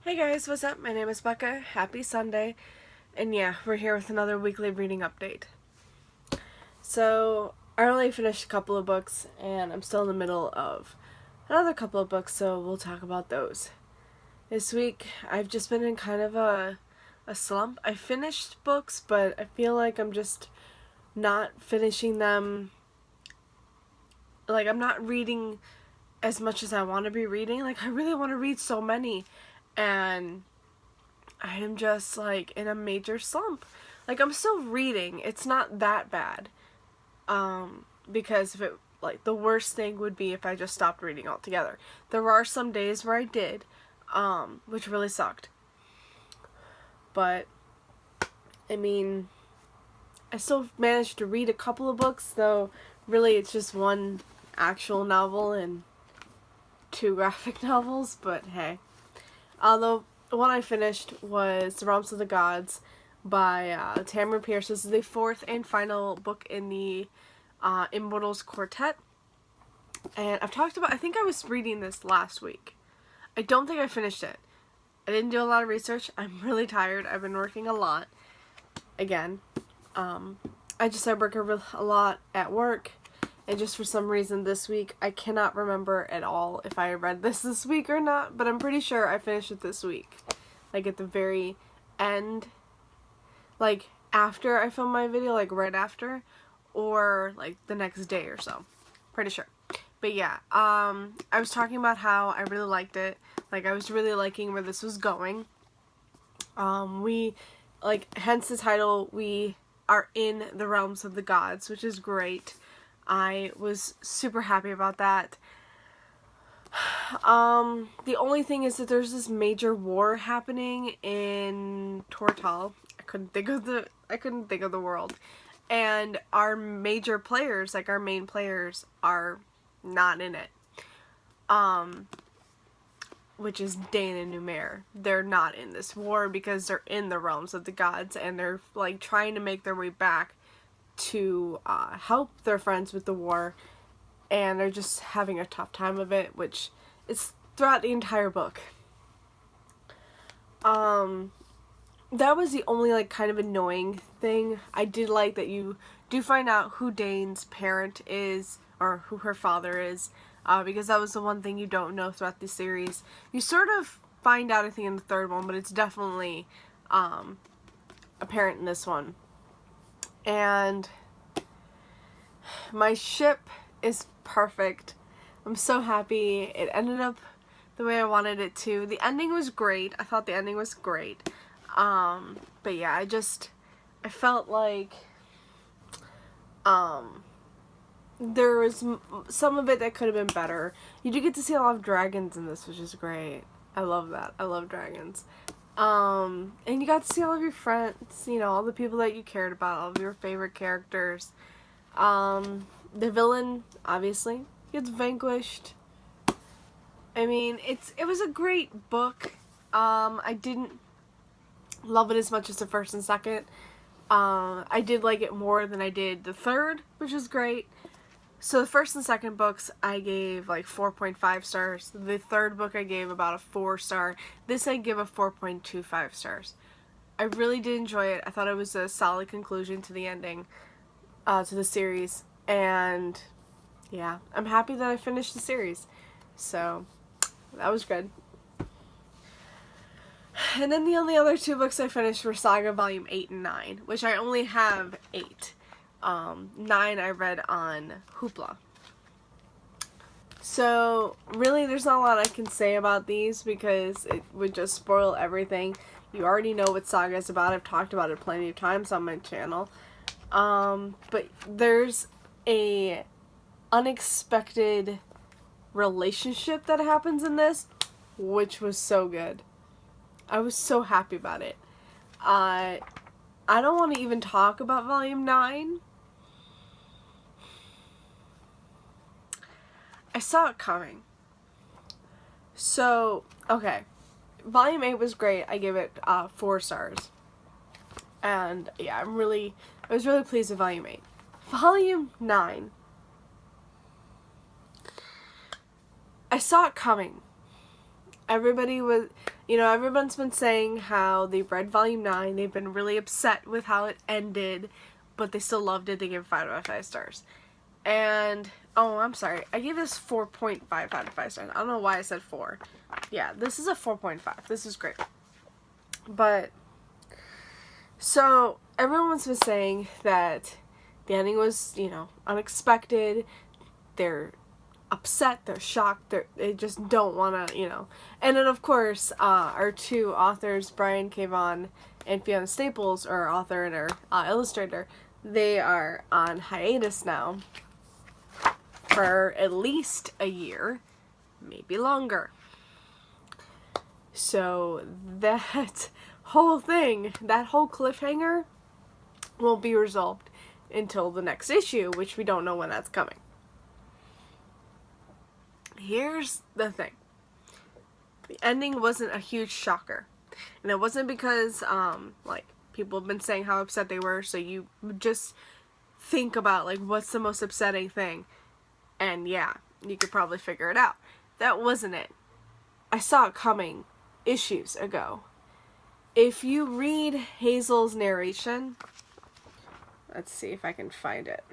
Hey guys, what's up? My name is Becca. Happy Sunday. And yeah, we're here with another weekly reading update. So, I only finished a couple of books, and I'm still in the middle of another couple of books, so we'll talk about those. This week, I've just been in kind of a slump. I finished books, but I feel like I'm just not finishing them. Like, I'm not reading as much as I want to be reading. Like, I really want to read so many, and I am just, like, in a major slump. Like, I'm still reading. It's not that bad. Because if it, like, the worst thing would be if I just stopped reading altogether. There are some days where I did, which really sucked. But, I mean, I still managed to read a couple of books, though really it's just one actual novel and 2 graphic novels, but hey. Although, the one I finished was The Realms of the Gods by Tamora Pierce. This is the 4th and final book in the Immortals Quartet. And I think I was reading this last week. I don't think I finished it. I didn't do a lot of research. I'm really tired. I've been working a lot. Again. I work a lot at work. And just for some reason this week, I cannot remember at all if I read this week or not, but I'm pretty sure I finished it this week. Like at the very end, like after I filmed my video, like right after, or like the next day or so. Pretty sure. But yeah, I was talking about how I really liked it. Like I was really liking where this was going. Hence the title, we are in the realms of the gods, which is great. I was super happy about that. The only thing is that there's this major war happening in Tortall. I couldn't think of the world. And our major players, like our main players, are not in it. Which is Dain and Numair. They're not in this war because they're in the realms of the gods and they're like trying to make their way back to help their friends with the war, and they're just having a tough time of it, which is throughout the entire book. That was the only like kind of annoying thing. I did like that you do find out who Dain's parent is, or who her father is, because that was the one thing you don't know throughout the series. You sort of find out, I think, in the 3rd one, but it's definitely apparent in this one. And my ship is perfect. I'm so happy. It ended up the way I wanted it to. The ending was great. I thought the ending was great. But yeah, I felt like, there was some of it that could have been better. You do get to see a lot of dragons in this, which is great. I love that. I love dragons. And you got to see all of your friends, you know, all the people that you cared about, all of your favorite characters. The villain, obviously, gets vanquished. I mean, it was a great book. I didn't love it as much as the 1st and 2nd. I did like it more than I did the 3rd, which is great. So the 1st and 2nd books I gave like 4.5 stars. The 3rd book I gave about a 4 star. This I give a 4.25 stars. I really did enjoy it. I thought it was a solid conclusion to the ending, to the series. And yeah, I'm happy that I finished the series. So that was good. And then the only other 2 books I finished were Saga Volume 8 and 9, which I only have 8. 9 I read on Hoopla. So, really there's not a lot I can say about these because it would just spoil everything. You already know what Saga is about. I've talked about it plenty of times on my channel. But there's a unexpected relationship that happens in this, which was so good. I was so happy about it. I don't want to even talk about Volume 9. I saw it coming. So, okay. Volume 8 was great. I gave it 4 stars. And yeah, I was really pleased with Volume 8. Volume 9. I saw it coming. everybody was, everyone's been saying how they read Volume 9, they've been really upset with how it ended, but they still loved it. They gave it 5 out of 5 stars. And, oh, I'm sorry, I gave this 4.5 out of 5 stars. I don't know why I said 4. Yeah, this is a 4.5. This is great. But, so, everyone's been saying that the ending was, unexpected. They're upset, they're shocked, they just don't want to, And then, of course, our two authors, Brian K. Vaughan and Fiona Staples, our author and our illustrator, they are on hiatus now for at least a year, maybe longer. So that whole thing, that whole cliffhanger, won't be resolved until the next issue, which we don't know when that's coming. Here's the thing. The ending wasn't a huge shocker. And it wasn't because, people have been saying how upset they were, so you just think about, what's the most upsetting thing? And yeah, you could probably figure it out. That wasn't it. I saw it coming issues ago. If you read Hazel's narration, let's see if I can find it.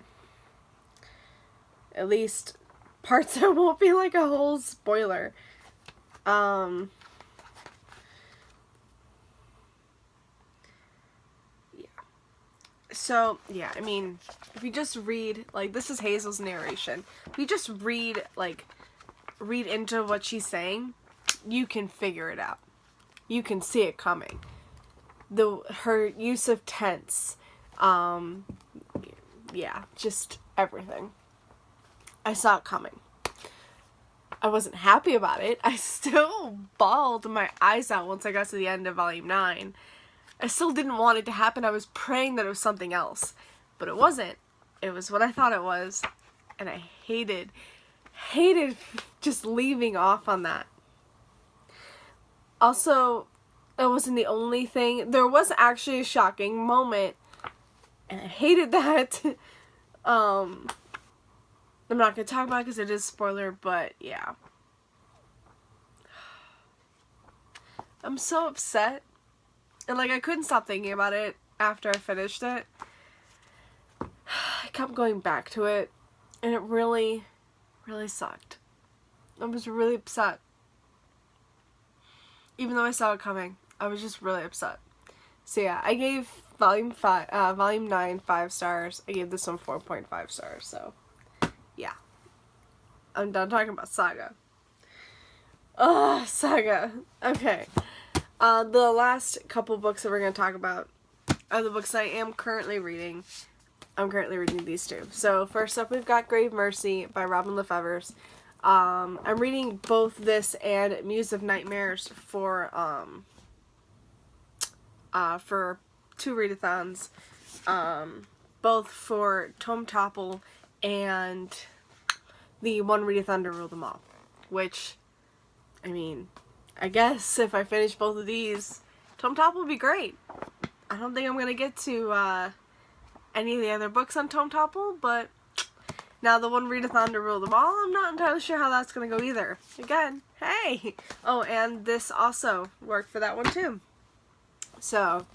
At least parts that won't be like a whole spoiler. So, yeah, I mean, if you just read, this is Hazel's narration. If you just read into what she's saying, you can figure it out. You can see it coming. Her use of tense, yeah, just everything. I saw it coming. I wasn't happy about it. I still bawled my eyes out once I got to the end of Volume 9. I still didn't want it to happen. I was praying that it was something else. But it wasn't. It was what I thought it was. And I hated just leaving off on that. Also, that wasn't the only thing. There was actually a shocking moment. And I hated that. I'm not going to talk about it because it is a spoiler, but yeah. I'm so upset. And I couldn't stop thinking about it after I finished it. I kept going back to it, and it really, really sucked. I was really upset. Even though I saw it coming, I was just really upset. So yeah, I gave Volume 9 5 stars. I gave this one 4.5 stars, so yeah. I'm done talking about Saga. Ugh, Saga. Okay. The last couple books that we're going to talk about are the books I am currently reading. I'm currently reading these two. So first up, we've got Grave Mercy by Robin LaFevers. I'm reading both this and Muse of Nightmares for 2 readathons. Both for Tome Topple and the one readathon to rule them all. Which, I mean, I guess if I finish both of these, Tome Topple will be great. I don't think I'm going to get to any of the other books on Tome Topple, but now the one readathon to rule them all, I'm not entirely sure how that's going to go either. Again, hey! Oh, and this also worked for that one too. So,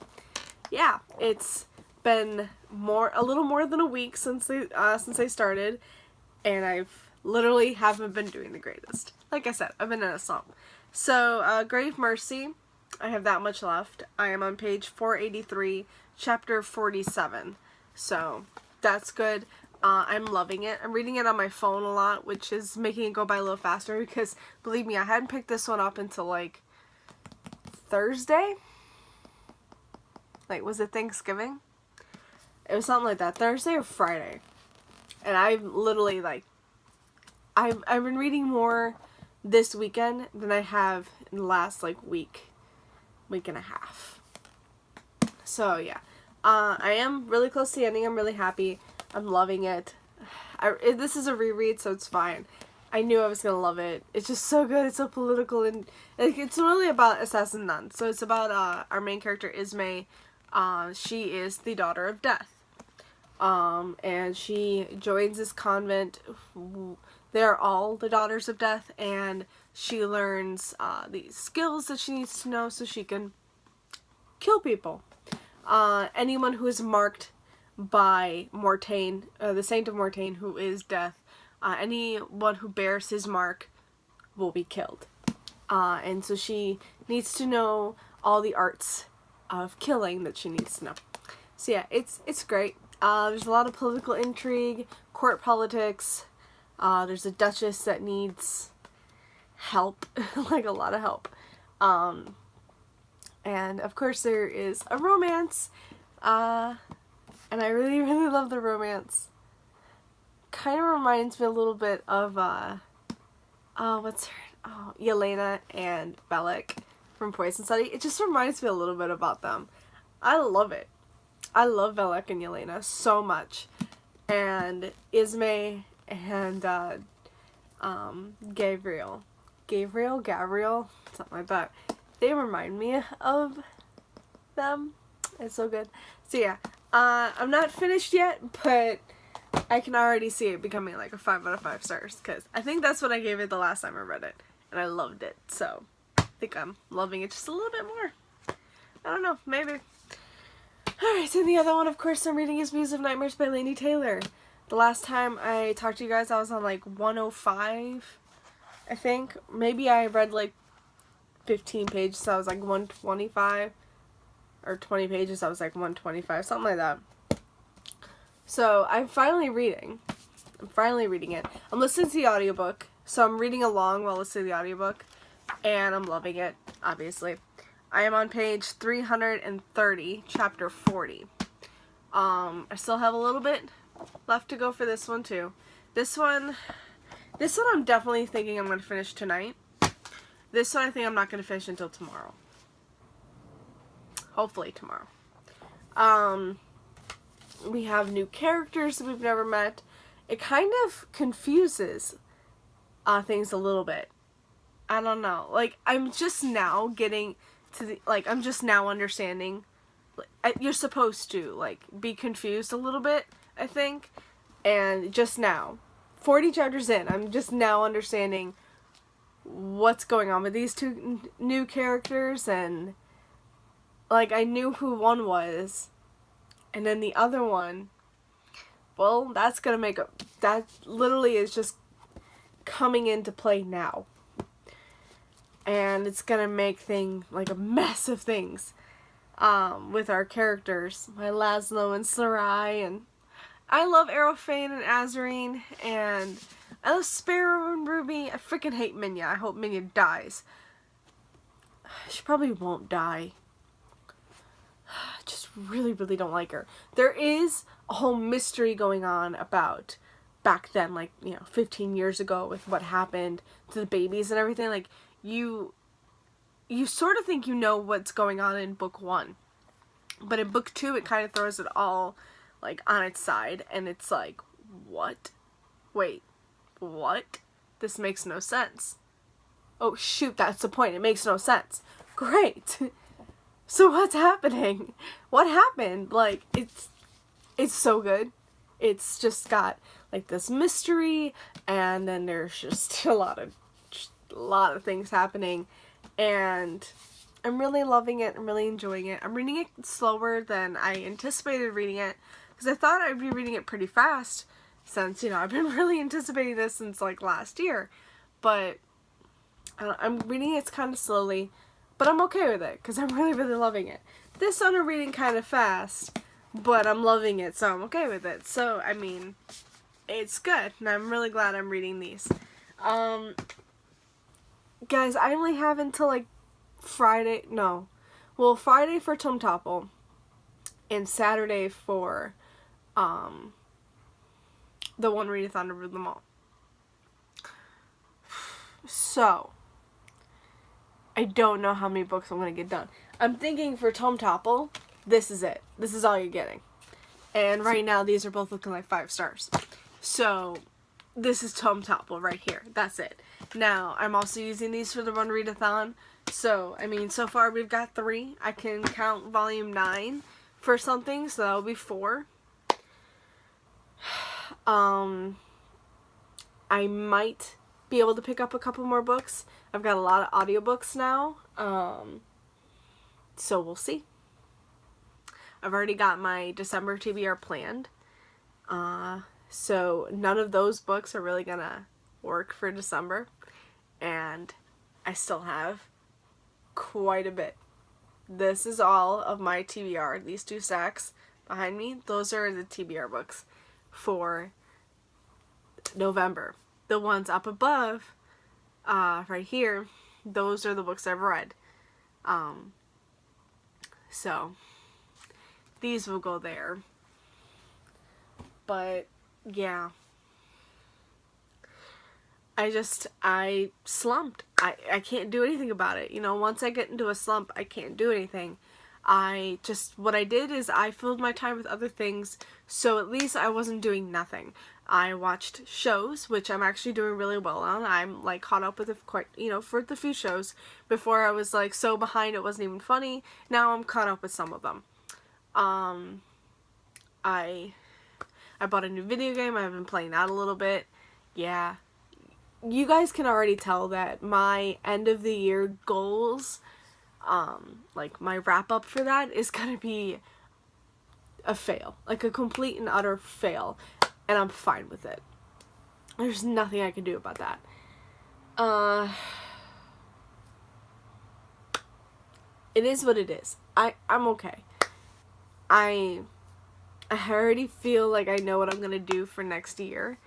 yeah, it's been a little more than a week since I started, and I've literally haven't been doing the greatest. Like I said, I've been in a slump. So, Grave Mercy, I have that much left. I am on page 483, chapter 47. So, that's good. I'm loving it. I'm reading it on my phone a lot, which is making it go by a little faster because, believe me, I hadn't picked this one up until, Thursday? Was it Thanksgiving? It was something like that. Thursday or Friday. And I've literally, I've been reading more this weekend than I have in the last, week and a half. So, yeah. I am really close to the ending. I'm really happy. I'm loving it. This is a reread, so it's fine. I knew I was going to love it. It's just so good. It's so political, and it's really about Assassin Nun. So it's about our main character, Ismay. She is the daughter of death. And she joins this convent. They're all the daughters of death, and she learns these skills that she needs to know so she can kill people. Anyone who is marked by Mortain, the Saint of Mortain, who is death, anyone who bears his mark will be killed. And so she needs to know all the arts of killing that she needs to know. So yeah, it's great. There's a lot of political intrigue, court politics. There's a duchess that needs help, like a lot of help. And of course there is a romance, and I really, really love the romance. Kind of reminds me a little bit of, Yelena and Belek from Poison Study. It just reminds me a little bit about them. I love it. I love Belek and Yelena so much. And Ismay and, Gabriel, something like that. They remind me of them. It's so good. So yeah, I'm not finished yet, but I can already see it becoming like a 5 out of 5 stars, because I think that's what I gave it the last time I read it, and I loved it, so I think I'm loving it just a little bit more. I don't know, maybe. Alright, so the other one, of course, I'm reading is Muse of Nightmares by Laini Taylor. The last time I talked to you guys, I was on like 105, I think. Maybe I read like 15 pages, so I was like 125, or 20 pages, I was like 125, something like that. So I'm finally reading it. I'm listening to the audiobook, so I'm reading along while listening to the audiobook, and I'm loving it, obviously. I am on page 330, chapter 40. I still have a little bit left to go for this one too. This one I'm definitely thinking I'm going to finish tonight. This one I think I'm not going to finish until tomorrow. Hopefully tomorrow. We have new characters that we've never met. It kind of confuses things a little bit. I don't know. Like, I'm just now getting to the, like, I'm just now understanding. You're supposed to, like, be confused a little bit, I think. And just now, 40 chapters in, I'm just now understanding what's going on with these two new characters. And, like, I knew who one was. And then the other one, well, that's gonna make that literally is just coming into play now. And it's gonna make like a mess of things, with our characters, my Laszlo and Sarai, and I love Aerophane and Azarine, and I love Sparrow and Ruby. I freaking hate Minya. I hope Minya dies. She probably won't die. I just really, really don't like her. There is a whole mystery going on about back then, like, 15 years ago with what happened to the babies and everything. Like, you sort of think you know what's going on in book 1. But in book 2, it kind of throws it all, like, on its side. And it's like, what? Wait, what? This makes no sense. Oh, shoot, that's the point. It makes no sense. Great. So what's happening? What happened? Like, it's so good. It's just got, like, this mystery, and then there's just a lot of things happening, and I'm really loving it. I'm really enjoying it. I'm reading it slower than I anticipated reading it, because I thought I'd be reading it pretty fast, since, I've been really anticipating this since, like, last year, but I'm reading it kind of slowly. But I'm okay with it, because I'm really, really loving it. This one I'm reading kind of fast, but I'm loving it, so I'm okay with it. So, I mean, it's good, and I'm really glad I'm reading these. Guys, I only have until, like, Friday for Tome Topple, and Saturday for, the One Readathon to Rule Them All. So, I don't know how many books I'm going to get done. I'm thinking for Tome Topple, this is it. This is all you're getting. And right now, these are both looking like 5 stars. So, this is Tome Topple right here. That's it. Now, I'm also using these for the One Readathon. So, I mean, so far we've got 3. I can count volume 9 for something, so that'll be 4. I might be able to pick up a couple more books. I've got a lot of audiobooks now, so we'll see. I've already got my December TBR planned, so none of those books are really gonna work for December, and I still have quite a bit. This is all of my TBR. These 2 stacks behind me, those are the TBR books for November. The ones up above, right here, those are the books I've read. So these will go there. But yeah, I slumped. I can't do anything about it. You know, once I get into a slump, I can't do anything. What I did is I filled my time with other things, so at least I wasn't doing nothing. I watched shows, which I'm actually doing really well on. I'm like caught up with for the few shows. Before I was like so behind it wasn't even funny. Now I'm caught up with some of them. I bought a new video game. I've been playing that a little bit. Yeah. You guys can already tell that my end of the year goals, like my wrap up for that is gonna be a fail. Like a complete and utter fail. And I'm fine with it. There's nothing I can do about that. It is what it is. I'm okay. I already feel like I know what I'm gonna do for next year.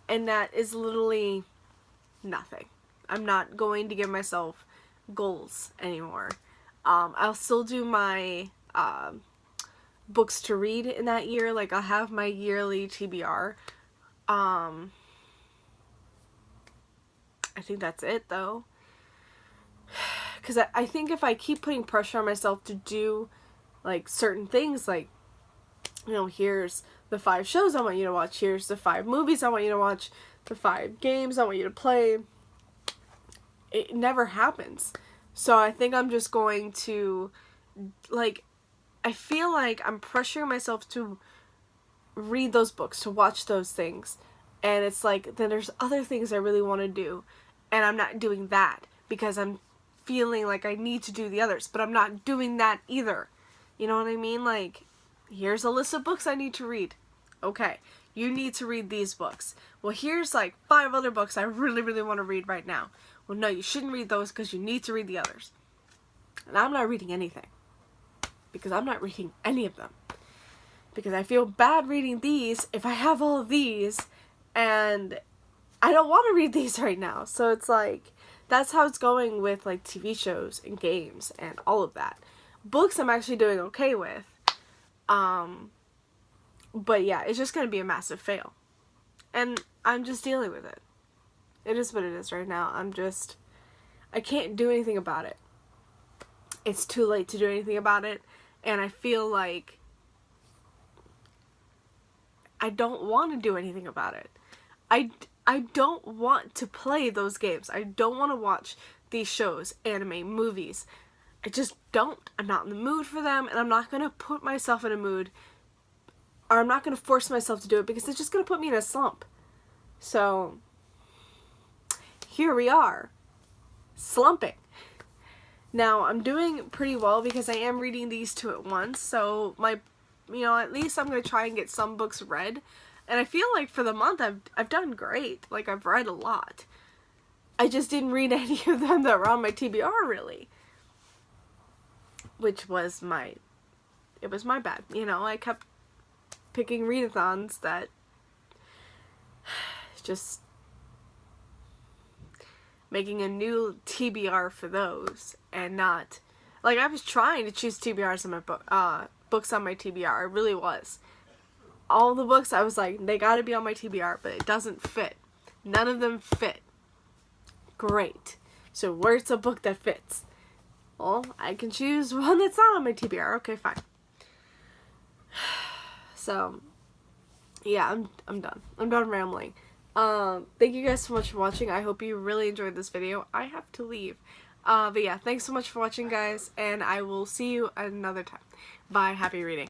And that is literally nothing. I'm not going to give myself goals anymore. I'll still do my books to read in that year. Like, I'll have my yearly TBR. I think that's it, though. Because I think if I keep putting pressure on myself to do, like, certain things, like, you know, here's the 5 shows I want you to watch, here's the 5 movies I want you to watch, the 5 games I want you to play, it never happens. So I think I'm just going to, like, I feel like I'm pressuring myself to read those books, to watch those things, and it's like, then there's other things I really want to do, and I'm not doing that, because I'm feeling like I need to do the others, but I'm not doing that either. You know what I mean? Like, here's a list of books I need to read. Okay, you need to read these books. Well, here's like 5 other books I really, really want to read right now. Well, no, you shouldn't read those because you need to read the others. And I'm not reading anything. Because I'm not reading any of them. Because I feel bad reading these if I have all of these and I don't want to read these right now. So it's like, that's how it's going with like TV shows and games and all of that. Books I'm actually doing okay with. But yeah, it's just going to be a massive fail. And I'm just dealing with it. It is what it is right now. I can't do anything about it. It's too late to do anything about it. And I feel like I don't want to do anything about it. I don't want to play those games. I don't want to watch these shows, anime, movies. I just don't. I'm not in the mood for them, and I'm not going to put myself in a mood, or I'm not going to force myself to do it because it's just going to put me in a slump. So, here we are, slumping. Now, I'm doing pretty well because I am reading these 2 at once, so at least I'm going to try and get some books read. And I feel like for the month I've done great. Like, I've read a lot. I just didn't read any of them that were on my TBR, really. Which was my bad. You know, I kept picking readathons that just making a new TBR for those and not, like, I was trying to choose TBRs in my books on my TBR. I really was. All the books I was like, they gotta be on my TBR, but it doesn't fit. None of them fit. Great. So where's a book that fits? Well, I can choose one that's not on my TBR. Okay, fine. So, yeah, I'm done. I'm done rambling. Thank you guys so much for watching. I hope you really enjoyed this video. I have to leave. But yeah, thanks so much for watching, guys, and I will see you another time. Bye. Happy reading.